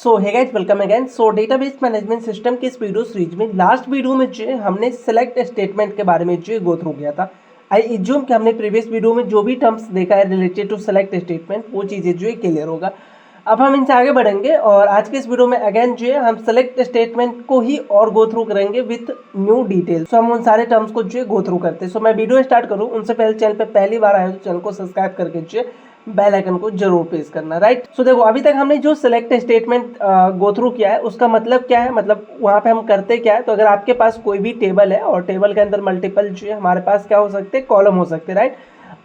सो hey guys welcome again. So database management system के इस video series में last video में जो है हमने सेलेक्ट स्टेटमेंट के बारे में जो है गो थ्रू किया था। आई एज्यूम कि हमने प्रीवियस वीडियो में जो भी टर्म्स देखा है रिलेटेड टू सेलेक्ट स्टेटमेंट वो चीज़ें जो है क्लियर होगा। अब हम इनसे आगे बढ़ेंगे और आज के इस वीडियो में अगेन जो है हम सेलेक्ट स्टेटमेंट को ही और गो थ्रू करेंगे विथ न्यू डिटेल। सो हम उन सारे टर्म्स को जो है गो थ्रू करते हैं। सो मैं वीडियो स्टार्ट करूँ उनसे पहले चैनल पे पहली बार आए तो चैनल को सब्सक्राइब करके जो है बेल आइकन को जरूर प्रेस करना। राइट। सो देखो अभी तक हमने जो सिलेक्ट स्टेटमेंट गो थ्रू किया है उसका मतलब क्या है, मतलब वहाँ पे हम करते क्या है। तो अगर आपके पास कोई भी टेबल है और टेबल के अंदर मल्टीपल जो है हमारे पास क्या हो सकते हैं, कॉलम हो सकते हैं। राइट।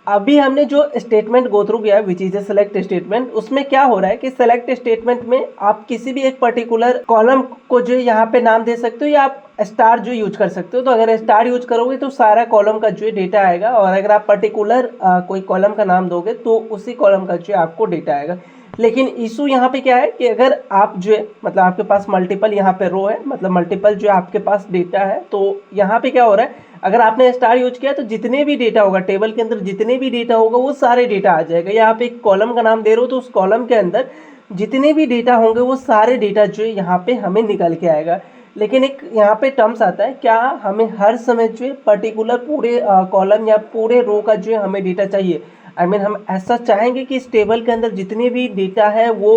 अभी हमने जो स्टेटमेंट गो थ्रू किया है which is a select statement, उसमें क्या हो रहा है कि सेलेक्ट स्टेटमेंट में आप किसी भी एक पर्टिकुलर कॉलम को जो यहाँ पे नाम दे सकते हो या आप स्टार जो यूज कर सकते हो। तो अगर स्टार यूज करोगे तो सारा कॉलम का जो है डेटा आएगा और अगर आप पर्टिकुलर कोई कॉलम का नाम दोगे तो उसी कॉलम का जो है आपको डेटा आएगा। लेकिन इशू यहाँ पे क्या है कि अगर आप जो है मतलब आपके पास मल्टीपल यहाँ पे रो है, मतलब मल्टीपल जो है आपके पास डेटा है, तो यहाँ पे क्या हो रहा है, अगर आपने स्टार यूज किया तो जितने भी डेटा होगा टेबल के अंदर जितने भी डेटा होगा वो सारे डेटा आ जाएगा। या आप एक कॉलम का नाम दे रहे हो तो उस कॉलम के अंदर जितने भी डेटा होंगे वो सारे डेटा जो है यहाँ पे हमें निकल के आएगा। लेकिन एक यहाँ पे टर्म्स आता है, क्या हमें हर समय जो है पर्टिकुलर पूरे कॉलम या पूरे रो का जो है हमें डेटा चाहिए। आई मीन हम ऐसा चाहेंगे कि इस टेबल के अंदर जितने भी डेटा है वो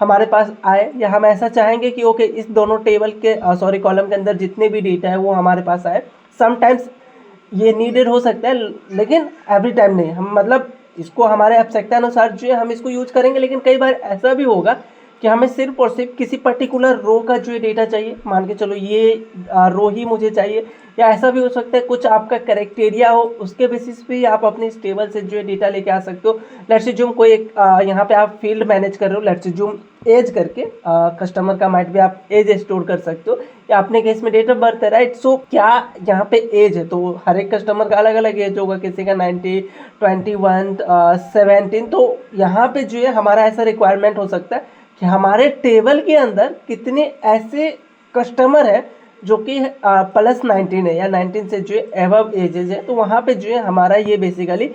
हमारे पास आए, या हम ऐसा चाहेंगे कि ओके इस दोनों टेबल के कॉलम के अंदर जितने भी डेटा है वो हमारे पास आए। समटाइम्स ये नीडेड हो सकता है लेकिन एवरी टाइम नहीं। हम मतलब इसको हमारे आवश्यकता अनुसार जो है हम इसको यूज करेंगे, लेकिन कई बार ऐसा भी होगा कि हमें सिर्फ और सिर्फ किसी पर्टिकुलर रो का जो है डेटा चाहिए। मान के चलो ये रो ही मुझे चाहिए, या ऐसा भी हो सकता है कुछ आपका कैरेक्टेरिया हो उसके बेसिस पे आप अपने इस टेबल से जो है डेटा लेके आ सकते हो। लेट्स अज्यूम कोई एक यहाँ पे आप फील्ड मैनेज कर रहे हो, लेट्स अज्यूम एज करके कस्टमर का माइट भी आप एज स्टोर कर सकते हो, या अपने केस में डेट ऑफ बर्थ है। राइट। सो क्या यहाँ पे एज है तो हर एक कस्टमर का अलग अलग एज होगा, किसी का 90, 21, 17। तो यहाँ पे जो है हमारा ऐसा रिक्वायरमेंट हो सकता है कि हमारे टेबल के अंदर कितने ऐसे कस्टमर है जो कि +19 है या 19 से जो है एबव एजेज है। तो वहाँ पे जो है हमारा ये बेसिकली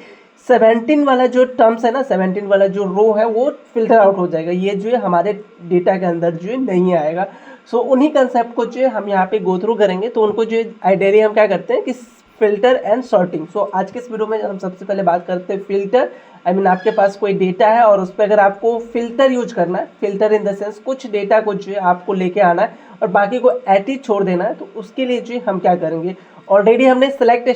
17 वाला जो टर्म्स है ना, 17 वाला जो रो है वो फिल्टर आउट हो जाएगा, ये जो है हमारे डेटा के अंदर जो है नहीं आएगा। सो उन्हीं कंसेप्ट को जो है हम यहाँ पे गो थ्रू करेंगे। तो उनको जो आइडियली हम क्या करते हैं कि फिल्टर एंड सॉर्टिंग। सो आज के इस वीडियो में हम सबसे पहले बात करते हैं फिल्टर। आई मीन आपके पास कोई डेटा है और उस पर अगर आपको फिल्टर यूज करना है, फिल्टर इन द सेंस कुछ डेटा को जो है आपको लेके आना है और बाकी को एट ही छोड़ देना है, तो उसके लिए जो हम क्या करेंगे। ऑलरेडी हमने सेलेक्ट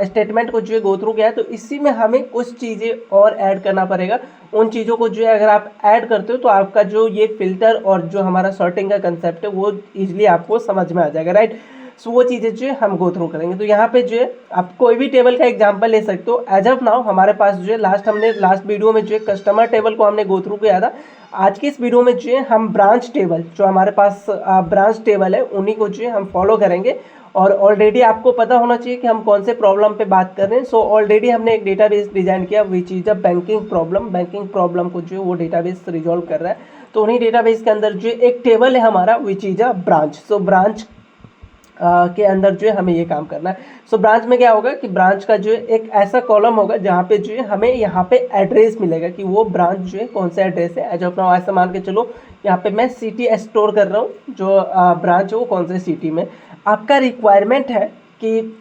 स्टेटमेंट को जो है गो थ्रू किया है, तो इसी में हमें कुछ चीज़ें और ऐड करना पड़ेगा। उन चीज़ों को जो है अगर आप ऐड करते हो तो आपका जो ये फिल्टर और जो हमारा सॉर्टिंग का कंसेप्ट है वो ईजिली आपको समझ में आ जाएगा। राइट। सो वो चीज़ें जो है हम गो थ्रू करेंगे। तो यहाँ पे जो है आप कोई भी टेबल का एग्जांपल ले सकते हो। एज ऑफ नाउ हमारे पास जो है लास्ट वीडियो में जो है कस्टमर टेबल को हमने गो थ्रू किया था। आज की इस वीडियो में जो है हम ब्रांच टेबल, जो हमारे पास ब्रांच टेबल है उन्हीं को जो है हम फॉलो करेंगे। और ऑलरेडी आपको पता होना चाहिए कि हम कौन से प्रॉब्लम पे बात कर रहे हैं। सो ऑलरेडी हमने एक डेटाबेस डिजाइन किया विच इज अ बैंकिंग प्रॉब्लम को जो है वो डेटाबेस रिजॉल्व कर रहा है। तो उन्हीं डेटाबेस के अंदर जो एक टेबल है हमारा विच is a branch. So branch के अंदर जो है हमें ये काम करना है। सो ब्रांच में क्या होगा कि ब्रांच का जो है एक ऐसा कॉलम होगा जहाँ पे जो है हमें यहाँ पे एड्रेस मिलेगा कि वो ब्रांच जो है कौन सा एड्रेस है। एज ऑफ नाउ ऐसा मान के चलो यहाँ पे मैं सिटी स्टोर कर रहा हूँ, जो ब्रांच है वो कौन से सिटी में। आपका रिक्वायरमेंट है कि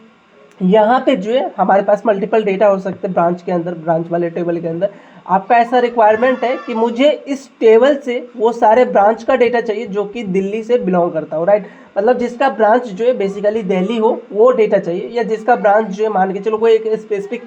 यहाँ पे जो है हमारे पास मल्टीपल डेटा हो सकते हैं ब्रांच के अंदर, ब्रांच वाले टेबल के अंदर। आपका ऐसा रिक्वायरमेंट है कि मुझे इस टेबल से वो सारे ब्रांच का डेटा चाहिए जो कि दिल्ली से बिलोंग करता हो। राइट। मतलब जिसका ब्रांच जो है बेसिकली दिल्ली हो वो डेटा चाहिए, या जिसका ब्रांच जो है मान के चलो कोई एक स्पेसिफिक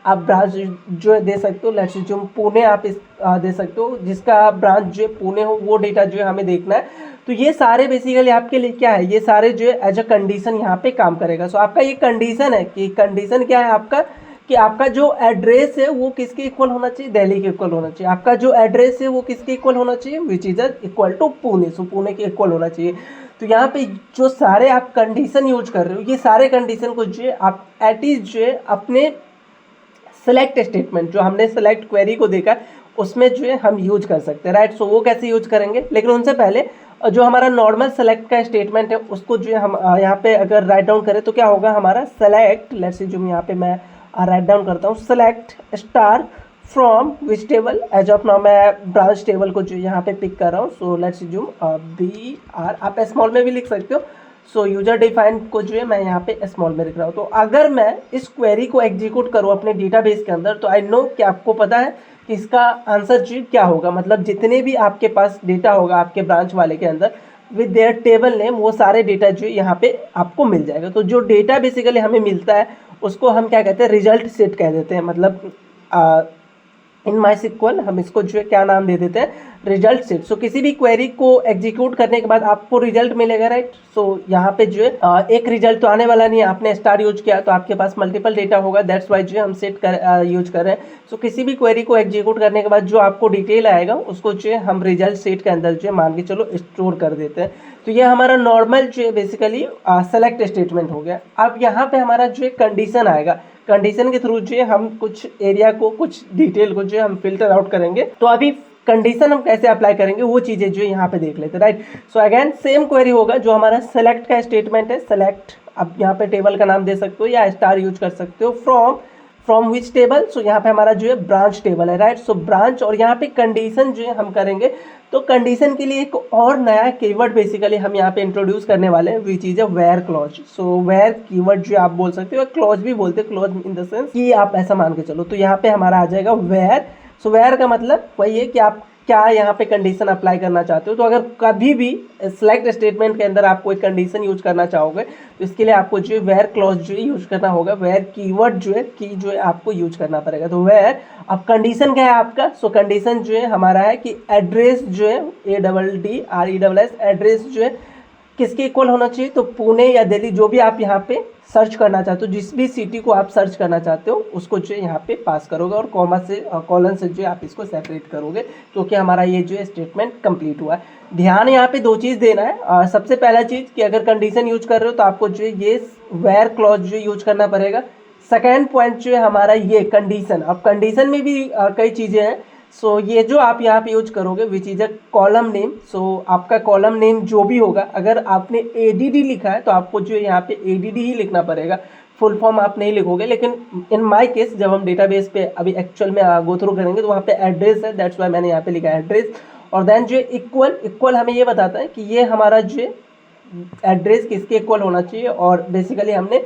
आप ब्रांच जो है दे सकते हो। लेट्स जो पुणे आप दे सकते हो, जिसका ब्रांच जो है पुणे हो वो डेटा जो है हमें देखना है। तो ये सारे बेसिकली आपके लिए क्या है, ये सारे जो है एज अ कंडीशन यहाँ पे काम करेगा। सो आपका ये कंडीशन है कि कंडीशन क्या है आपका, कि आपका जो एड्रेस है वो किसके इक्वल होना चाहिए, दिल्ली के इक्वल होना चाहिए। आपका जो एड्रेस है वो किसके इक्वल होना चाहिए, which is equal to Pune. So Pune के इक्वल होना चाहिए। तो यहाँ पे जो सारे आप कंडीशन यूज कर रहे हो ये सारे कंडीशन को जो है आप एट इज जो है अपने सेलेक्ट स्टेटमेंट, जो हमने सेलेक्ट क्वेरी को देखा उसमें जो है हम यूज कर सकते हैं। राइट। सो वो कैसे यूज करेंगे, लेकिन उनसे पहले जो हमारा नॉर्मल सेलेक्ट का स्टेटमेंट है उसको जो है हम यहाँ पे अगर राइट डाउन करें तो क्या होगा हमारा सेलेक्ट, लेट्स से जो यहाँ पे मैं राइट डाउन करता हूँ select star from which table, as of now मैं ब्रांच टेबल को जो यहाँ पे पिक कर रहा हूँ। सो लेट्स अज्यूम BR, आप स्मॉल में भी लिख सकते हो। सो यूजर डिफाइंड को जो है मैं यहाँ पे स्मॉल में लिख रहा हूँ। तो अगर मैं इस क्वेरी को एग्जीक्यूट करूँ अपने डेटाबेस के अंदर, तो आई नो कि आपको पता है कि इसका आंसर जो क्या होगा। मतलब जितने भी आपके पास डेटा होगा आपके ब्रांच वाले के अंदर विद देयर टेबल नेम, वो सारे डेटा जो यहाँ पे आपको मिल जाएगा। तो जो डेटा बेसिकली हमें मिलता है उसको हम क्या कहते हैं, रिजल्ट सेट कह देते हैं। मतलब इन माई सिक्वल हम इसको जो है क्या नाम दे देते हैं, रिजल्ट सेट। सो किसी भी क्वेरी को एग्जीक्यूट करने के बाद आपको रिजल्ट मिलेगा, राइट। सो यहाँ पे जो है एक रिजल्ट तो आने वाला नहीं है, आपने स्टार यूज किया तो आपके पास मल्टीपल डेटा होगा, दैट्स वाई जो है हम सेट कर यूज कर रहे हैं। सो किसी भी क्वेरी को एग्जीक्यूट करने के बाद जो आपको डिटेल आएगा उसको जो है हम रिजल्ट सेट के अंदर जो है मान के चलो स्टोर कर देते हैं। तो ये हमारा नॉर्मल जो है बेसिकली सेलेक्ट स्टेटमेंट हो गया। अब यहाँ पे हमारा जो है कंडीशन आएगा, कंडीशन के थ्रू जो है हम कुछ एरिया को, कुछ डिटेल को जो है हम फिल्टर आउट करेंगे। तो अभी कंडीशन हम कैसे अप्लाई करेंगे वो चीज़ें जो यहाँ पे देख लेते हैं, right. So again same query होगा जो हमारा सेलेक्ट का स्टेटमेंट है। सेलेक्ट, अब यहाँ पे टेबल का नाम दे सकते हो या स्टार यूज कर सकते हो। फ्रॉम विच टेबल, सो यहाँ पे हमारा जो है ब्रांच टेबल है, राइट। सो ब्रांच, और यहाँ पे कंडीशन जो है हम करेंगे। तो कंडीशन के लिए एक और नया कीवर्ड बेसिकली हम यहाँ पे इंट्रोड्यूस करने वाले हैं, which is a where clause. So where keyword जो आप बोल सकते हो, क्लॉज भी बोलते हैं, क्लॉज इन द सेंस कि आप ऐसा मान के चलो। तो यहाँ पे हमारा आ जाएगा वेयर। सो वेयर का मतलब वही है कि आप क्या यहाँ पे कंडीशन अप्लाई करना चाहते हो। तो अगर कभी भी सिलेक्ट स्टेटमेंट के अंदर आप कोई कंडीशन यूज करना चाहोगे तो इसके लिए आपको जो है वेयर क्लॉज जो है यूज करना होगा, वेयर कीवर्ड जो है की जो है आपको यूज करना पड़ेगा। तो वेयर, अब कंडीशन क्या है आपका। सो कंडीशन जो है हमारा है कि एड्रेस जो है ADDRESS एड्रेस जो है किसके इक्वल होना चाहिए। तो पुणे या दिल्ली, जो भी आप यहाँ पे सर्च करना चाहते हो, जिस भी सिटी को आप सर्च करना चाहते हो उसको जो है यहाँ पे पास करोगे और कॉमा से कॉलन से जो है आप इसको सेपरेट करोगे, क्योंकि हमारा ये जो है स्टेटमेंट कंप्लीट हुआ है। ध्यान यहाँ पे दो चीज़ देना है। सबसे पहला चीज़ कि अगर कंडीशन यूज कर रहे हो तो आपको जो है ये वेयर क्लॉज जो यूज करना पड़ेगा। सेकेंड पॉइंट जो है हमारा ये कंडीशन। अब कंडीशन में भी कई चीज़ें हैं। सो ये जो आप यहाँ पे यूज करोगे which is a column name. So आपका कॉलम नेम जो भी होगा, अगर आपने ADD लिखा है तो आपको जो है यहाँ पे ADD ही लिखना पड़ेगा, फुल फॉर्म आप नहीं लिखोगे। लेकिन इन माय केस जब हम डेटाबेस पे अभी एक्चुअल में गो थ्रू करेंगे तो वहाँ पे एड्रेस है, दैट्स वाई मैंने यहाँ पे लिखा है एड्रेस। और देन जो इक्वल, इक्वल हमें ये बताता है कि ये हमारा जो है एड्रेस किसके इक्वल होना चाहिए। और बेसिकली हमने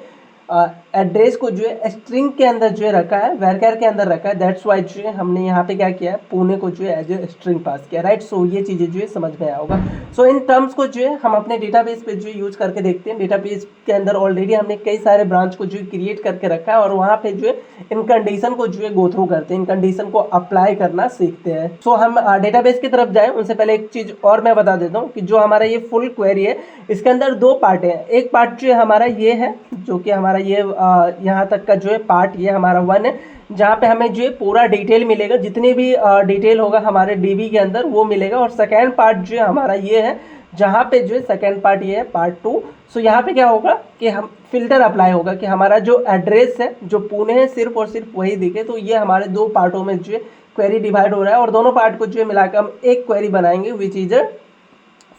एड्रेस को जो है स्ट्रिंग के अंदर जो है रखा है, वेरकर के अंदर रखा है, दैट्स वाई जो है हमने यहाँ पे क्या किया है, पुणे को जो है एज ए स्ट्रिंग पास किया, राइट। सो ये चीज़ें जो है समझ में आया होगा। सो इन टर्म्स को जो है हम अपने डेटाबेस पे जो यूज करके देखते हैं। डेटाबेस के अंदर ऑलरेडी हमने कई सारे ब्रांच को जो क्रिएट करके रखा है और वहाँ पे जो है इन कंडीशन को जो है गो थ्रू करते हैं, इन कंडीशन को अप्लाई करना सीखते हैं। सो हम डेटाबेस की तरफ जाएं उनसे पहले एक चीज़ और मैं बता देता हूँ कि जो हमारा ये फुल क्वेरी है इसके अंदर दो पार्ट है। एक पार्ट जो है हमारा ये है, जो कि हमारा ये यहाँ तक का जो है पार्ट ये हमारा 1 है, जहाँ पे हमें जो है पूरा डिटेल मिलेगा, जितने भी डिटेल होगा हमारे DB के अंदर वो मिलेगा। और सेकेंड पार्ट जो है हमारा ये है, जहाँ पे जो है सेकेंड पार्ट ये है पार्ट 2। सो यहाँ पे क्या होगा कि हम फिल्टर अप्लाई होगा कि हमारा जो एड्रेस है जो पुणे है सिर्फ और सिर्फ वही दिखे। तो ये हमारे दो पार्टों में जो है क्वेरी डिवाइड हो रहा है और दोनों पार्ट को जो है मिलाकर हम एक क्वेरी बनाएंगे which is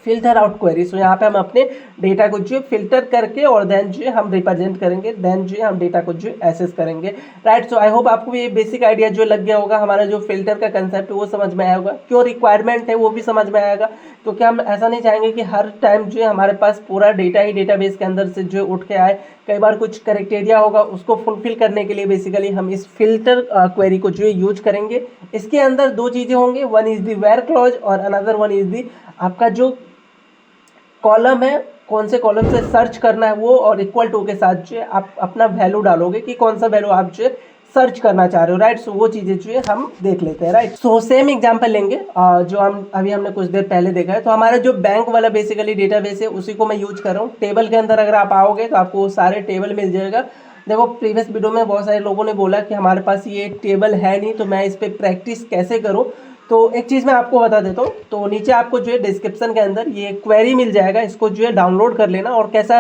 filter out query. So यहाँ पे हम अपने डेटा को जो है फिल्टर करके और देन जो है हम रिप्रेजेंट करेंगे, देन जो है हम डेटा को जो है एसेस करेंगे, राइट। सो आई होप आपको ये बेसिक आइडिया जो लग गया होगा, हमारा जो फिल्टर का कंसेप्ट है वो समझ में आया होगा, क्यों रिक्वायरमेंट है वो भी समझ में आएगा। क्योंकि हम ऐसा नहीं चाहेंगे कि हर टाइम जो है हमारे पास पूरा डेटा ही डेटाबेस के अंदर से जो उठ के आए। कई बार कुछ क्राइटेरिया होगा, उसको फुलफिल करने के लिए बेसिकली हम इस फिल्टर क्वेरी को जो है यूज करेंगे। इसके अंदर दो चीज़ें होंगे, one is the where clause और अनदर वन इज दी आपका जो कॉलम है, कौन से कॉलम से सर्च करना है वो, और इक्वल टू के साथ जो है आप अपना वैल्यू डालोगे कि कौन सा वैल्यू आप जो है सर्च करना चाह रहे हो, राइट। सो वो चीज़ें जो है हम देख लेते हैं, राइट। सो सेम एग्जांपल लेंगे जो हम अभी हमने कुछ देर पहले देखा है। तो हमारा जो बैंक वाला बेसिकली डेटाबेस है उसी को मैं यूज कर रहा हूँ। टेबल के अंदर अगर आप आओगे तो आपको सारे टेबल मिल जाएगा। देखो प्रीवियस वीडियो में बहुत सारे लोगों ने बोला कि हमारे पास ये टेबल है नहीं, तो मैं इस पर प्रैक्टिस कैसे करूँ। तो एक चीज़ मैं आपको बता देता हूँ। तो नीचे आपको जो है डिस्क्रिप्शन के अंदर ये क्वेरी मिल जाएगा, इसको जो है डाउनलोड कर लेना। और कैसा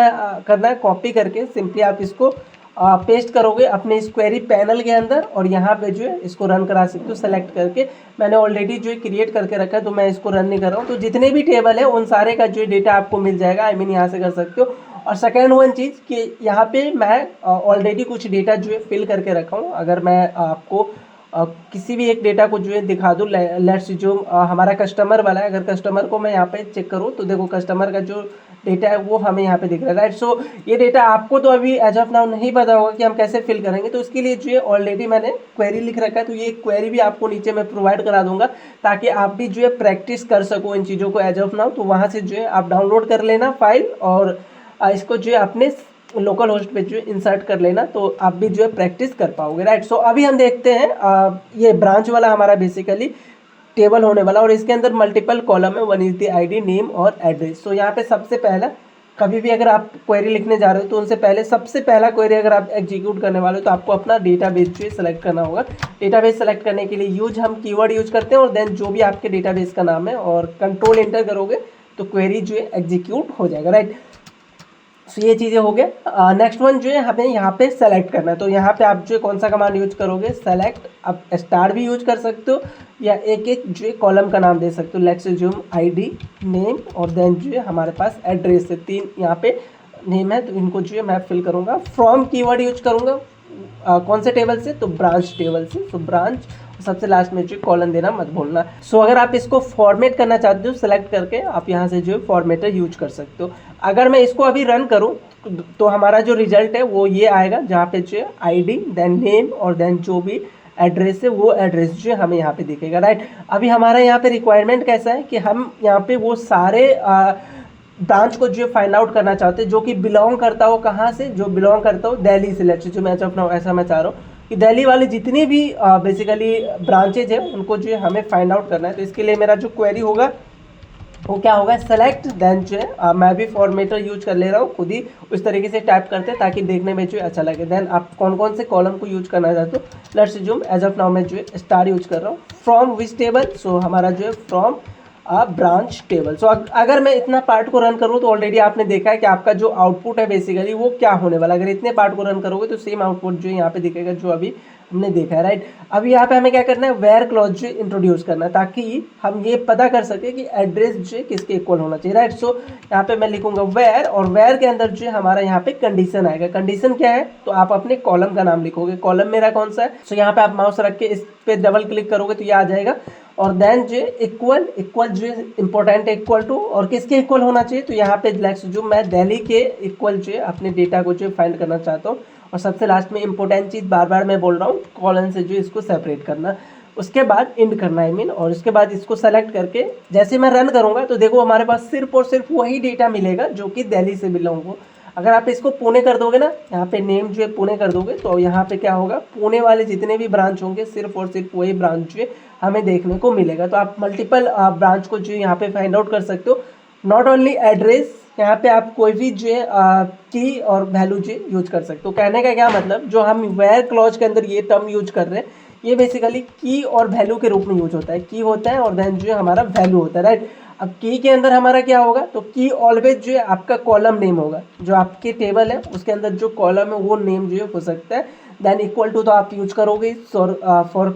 करना है, कॉपी करके सिंपली आप इसको पेस्ट करोगे अपने इस क्वेरी पैनल के अंदर और यहाँ पे जो है इसको रन करा सकते हो सेलेक्ट करके। मैंने ऑलरेडी जो है क्रिएट करके रखा है तो मैं इसको रन नहीं कर रहा हूँ। तो जितने भी टेबल है उन सारे का जो डेटा आपको मिल जाएगा, आई मीन यहाँ से कर सकते हो। और सेकेंड वन चीज़ कि यहाँ पे मैं ऑलरेडी कुछ डेटा जो है फिल करके रखा हूँ। अगर मैं आपको किसी भी एक डेटा को जो है दिखा दूँ। लेट्स जो हमारा कस्टमर वाला है, अगर कस्टमर को मैं यहाँ पे चेक करूँ तो देखो कस्टमर का जो डेटा है वो हमें यहाँ पे दिख रहा है, राइट। सो ये डेटा आपको तो अभी एज ऑफ नाउ नहीं पता होगा कि हम कैसे फिल करेंगे, तो इसके लिए जो है ऑलरेडी मैंने क्वेरी लिख रखा है, तो ये क्वेरी भी आपको नीचे मैं प्रोवाइड करा दूंगा ताकि आप भी जो है प्रैक्टिस कर सको इन चीज़ों को एज ऑफ नाउ। तो वहाँ से जो है आप डाउनलोड कर लेना फाइल और इसको जो है अपने लोकल होस्ट पे जो इंसर्ट कर लेना, तो आप भी जो है प्रैक्टिस कर पाओगे, राइट। सो अभी हम देखते हैं ये ब्रांच वाला हमारा बेसिकली टेबल होने वाला और इसके अंदर मल्टीपल कॉलम है। One is the ID, name और एड्रेस। सो यहाँ पे सबसे पहला कभी भी अगर आप क्वेरी लिखने जा रहे हो तो उनसे पहले सबसे पहला क्वेरी अगर आप एग्जीक्यूट करने वाले हो तो आपको अपना डेटाबेस जो है सेलेक्ट करना होगा। डेटाबेस सेलेक्ट करने के लिए हम कीवर्ड यूज करते हैं और देन जो भी आपके डेटाबेस का नाम है और कंट्रोल एंटर करोगे तो क्वेरी जो है एग्जीक्यूट हो जाएगा, राइट। सो ये चीज़ें हो गए। नेक्स्ट वन जो है हमें यहाँ पे सेलेक्ट करना है, तो यहाँ पे आप जो है कौन सा कमांड यूज करोगे, सेलेक्ट। आप स्टार भी यूज कर सकते हो या एक एक जो है कॉलम का नाम दे सकते हो। लेट्स अज्यूम आईडी, नेम और देन जो है हमारे पास एड्रेस है। 3 यहाँ पे नेम है तो इनको जो है मैं फिल करूँगा। फ्रॉम कीवर्ड यूज करूँगा कौन से टेबल से, तो ब्रांच टेबल से। तो ब्रांच सबसे लास्ट में जो कॉलम देना मत भूलना। सो अगर आप इसको फॉर्मेट करना चाहते हो सेलेक्ट करके आप यहाँ से जो है फॉर्मेटर यूज कर सकते हो। अगर मैं इसको अभी रन करूँ तो हमारा जो रिजल्ट है वो ये आएगा जहाँ पे जो है आईडी देन नेम और देन जो भी एड्रेस है वो एड्रेस जो है हमें यहाँ पे दिखेगा, राइट। अभी हमारा यहाँ पे रिक्वायरमेंट कैसा है कि हम यहाँ पे वो सारे ब्रांच को जो फाइंड आउट करना चाहते हैं जो कि बिलोंग करता हो कहाँ से, जो बिलोंग करता हो दिल्ली से। लेट्स जो मैं अपना ऐसा मैं चाह रहा हूँ कि दिल्ली वाले जितने भी बेसिकली ब्रांचेज हैं उनको जो है हमें फाइंड आउट करना है। तो इसके लिए मेरा जो क्वेरी होगा वो क्या होगा, सेलेक्ट देन जो है मैं भी फॉर्मेटर यूज कर ले रहा हूँ, खुद ही उस तरीके से टाइप करते हैं ताकि देखने में जो है अच्छा लगे। देन आप कौन कौन से कॉलम को यूज करना चाहते हो। Let's assume as of now मैं जो है स्टार यूज कर रहा हूँ। फ्रॉम विच टेबल, सो हमारा जो है फ्रॉम ब्रांच टेबल। सो अगर मैं इतना पार्ट को रन करूँ तो ऑलरेडी आपने देखा है कि आपका जो आउटपुट है बेसिकली वो क्या होने वाला। अगर इतने पार्ट को रन करोगे तो सेम आउटपुट जो यहाँ पे दिखेगा जो अभी हमने देखा है, राइट। अभी यहाँ पे हमें क्या करना है, वेयर क्लॉज जो इंट्रोड्यूस करना है ताकि हम ये पता कर सके कि एड्रेस जो है किसके इक्वल होना चाहिए, राइट। सो यहाँ पे मैं लिखूंगा वेयर और वेयर के अंदर जो है हमारा यहाँ पे कंडीशन आएगा। कंडीशन क्या है, तो आप अपने कॉलम का नाम लिखोगे। कॉलम मेरा कौन सा है, सो यहाँ पे आप माउस रख के इस पे डबल क्लिक करोगे तो ये आ जाएगा। और देन जो इक्वल, इक्वल जो इंपॉर्टेंट है इक्वल टू, और किसके इक्वल होना चाहिए, तो यहाँ पे लेट्स जो मैं दिल्ली के इक्वल जो है अपने डेटा को जो फाइंड करना चाहता हूँ। और सबसे लास्ट में इंपॉर्टेंट चीज़ बार बार मैं बोल रहा हूँ, कॉलन से जो इसको सेपरेट करना, उसके बाद इंड करना आई मीन। और उसके बाद इसको सेलेक्ट करके जैसे मैं रन करूँगा तो देखो हमारे पास सिर्फ और सिर्फ वही डेटा मिलेगा जो कि दिल्ली से बिलोंग हो। अगर आप इसको पुणे कर दोगे ना, यहाँ पे नेम जो है पुणे कर दोगे तो यहाँ पे क्या होगा, पुणे वाले जितने भी ब्रांच होंगे सिर्फ और सिर्फ वही ब्रांच जो है हमें देखने को मिलेगा। तो आप मल्टीपल ब्रांच को जो यहाँ पे फाइंड आउट कर सकते हो। नॉट ओनली एड्रेस, यहाँ पे आप कोई भी जो है की और वैल्यू जो यूज कर सकते हो। कहने का क्या मतलब, जो हम वेयर क्लॉज के अंदर ये टर्म यूज कर रहे हैं ये बेसिकली की और वैल्यू के रूप में यूज होता है। की होता है और देन जो है हमारा वैल्यू होता है, राइट। अब की के अंदर हमारा क्या होगा, तो की ऑलवेज जो है आपका कॉलम नेम होगा। जो आपके टेबल है उसके अंदर जो कॉलम है वो नेम जो है हो सकता है। देन इक्वल टू तो आप यूज करोगे फॉर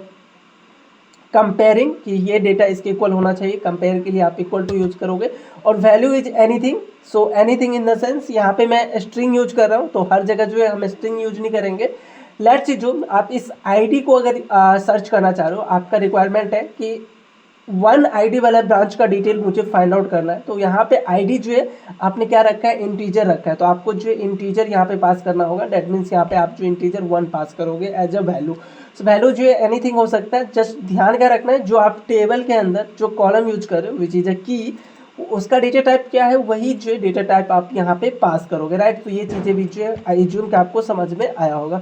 कंपेयरिंग कि ये डेटा इसके इक्वल होना चाहिए, कंपेयर के लिए आप इक्वल टू यूज करोगे। और value is anything, so anything in the sense यहाँ पे मैं स्ट्रिंग यूज कर रहा हूँ तो हर जगह जो है हम स्ट्रिंग यूज नहीं करेंगे। लेट्स जो आप इस आईडी को अगर सर्च करना चाह रहे हो, आपका रिक्वायरमेंट है कि वन आईडी वाला ब्रांच का डिटेल मुझे फाइंड आउट करना है, तो यहाँ पे आईडी जो है आपने क्या रखा है, इंटीजर रखा है, तो आपको जो इंटीजर यहाँ पे पास करना होगा। डेट मीन्स यहाँ पे आप जो इंटीजर 1 पास करोगे as a value. So value जो है एनीथिंग हो सकता है, जस्ट ध्यान क्या रखना है, जो आप टेबल के अंदर जो कॉलम यूज कर रहे हो विच इज अ की, उसका डेटा टाइप क्या है वही जो डेटा टाइप आप यहाँ पे पास करोगे, राइट। तो ये चीज़ें भी जो है आई एज्यूम कि आपको समझ में आया होगा।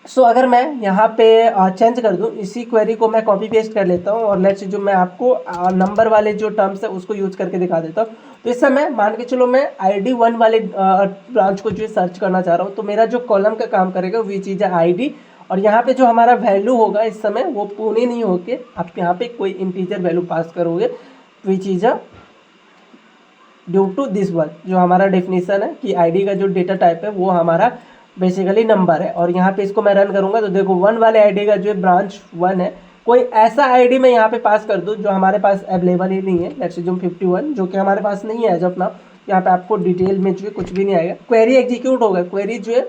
सो अगर मैं यहाँ पे चेंज कर दूँ, इसी क्वेरी को मैं कॉपी पेस्ट कर लेता हूँ और लेट्स जो मैं आपको नंबर वाले जो टर्म्स है उसको यूज करके दिखा देता हूँ। तो इस समय मान के चलो मैं ID 1 वाले ब्रांच को जो सर्च करना चाह रहा हूँ, तो मेरा जो कॉलम का काम करेगा वो चीज़ है ID, और यहाँ पे जो हमारा वैल्यू होगा इस समय वो पुणे नहीं होके आप यहाँ पे कोई इंटीजर वैल्यू पास करोगे, वो चीज़ है ड्यू टू दिस वन। जो हमारा डेफिनेशन है कि ID का जो डेटा टाइप है वो हमारा बेसिकली नंबर है। और यहाँ पे इसको मैं रन करूँगा तो देखो 1 वाले आईडी का जो ब्रांच 1 है, कोई ऐसा आईडी मैं यहाँ पे पास कर दूँ जो हमारे पास अवेलेबल ही नहीं है। लेट्स अज्यूम 51 जो कि हमारे पास नहीं है एज ऑफ नाउ। यहाँ पे आपको डिटेल में जो है कुछ भी नहीं आएगा। क्वेरी एग्जीक्यूट होगा, क्वेरी जो है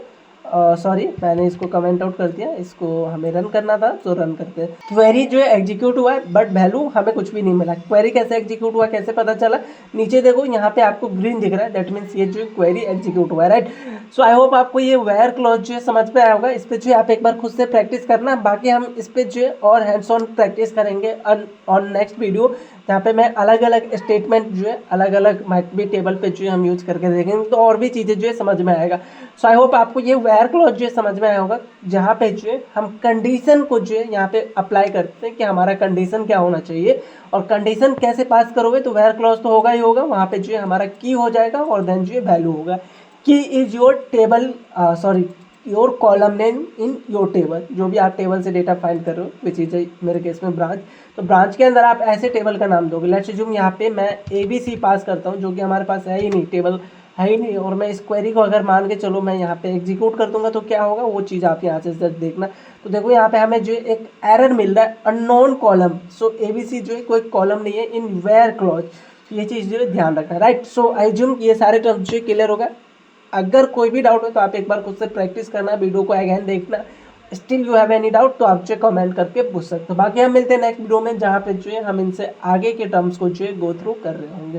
सॉरी, मैंने इसको कमेंट आउट कर दिया, इसको हमें रन करना था तो रन करते हैं। क्वेरी जो है एग्जीक्यूट हुआ है बट वैल्यू हमें कुछ भी नहीं मिला। क्वेरी कैसे एग्जीक्यूट हुआ, कैसे पता चला? नीचे देखो यहाँ पे आपको ग्रीन दिख रहा है, दैट मीन्स ये जो क्वेरी एग्जीक्यूट हुआ है, राइट। सो आई होप आपको ये वेयर क्लॉज जो है समझ में आया होगा। इस पर जो है आप एक बार खुद से प्रैक्टिस करना, बाकी हम इस पर जो है और हैंड्स ऑन प्रैक्टिस करेंगे ऑन नेक्स्ट वीडियो, जहाँ पे मैं अलग अलग स्टेटमेंट जो है अलग अलग माइट बी टेबल पे जो है हम यूज करके देखेंगे, तो और भी चीज़ें जो है समझ में आएगा। सो आई होप आपको ये वेयर क्लॉज जो है समझ में आया होगा, जहाँ पे जो है हम कंडीशन को जो है यहाँ पे अप्लाई करते हैं कि हमारा कंडीशन क्या होना चाहिए, और कंडीशन कैसे पास करोगे तो वेयर क्लॉज तो होगा ही होगा, वहाँ पे जो है हमारा की हो जाएगा और देन जो है वैल्यू होगा। की is your table, sorry, your column name in your table, जो भी आप टेबल से डेटा फाइंड कर रहे हो, विच इज मेरे केस में ब्रांच, तो ब्रांच के अंदर आप ऐसे टेबल का नाम दोगे। लेट्स अज्यूम यहाँ पे मैं ABC पास करता हूँ, जो कि हमारे पास है ही नहीं, टेबल है ही नहीं, और मैं इस क्वेरी को अगर मान के चलो मैं यहाँ पे एग्जीक्यूट कर दूंगा तो क्या होगा, वो चीज़ आप यहाँ से देखना। तो देखो यहाँ पे हमें जो एक एरर मिल रहा है, अननोन कॉलम। सो ABC जो है कोई कॉलम नहीं है इन वेयर क्लॉज, ये चीज़ जो है ध्यान रखना, राइट। सो आई ज्यूम ये सारे टर्म्स जो क्लियर होगा। अगर कोई भी डाउट हो तो आप एक बार खुद से प्रैक्टिस करना, वीडियो को अगेन देखना। Still you have any doubt तो आप जो कमेंट करके पूछ सकते हो। बाकी हम मिलते हैं नेक्स्ट वीडियो में, जहाँ पे जो है हम इनसे आगे के टर्म्स को जो है गो थ्रू कर रहे होंगे।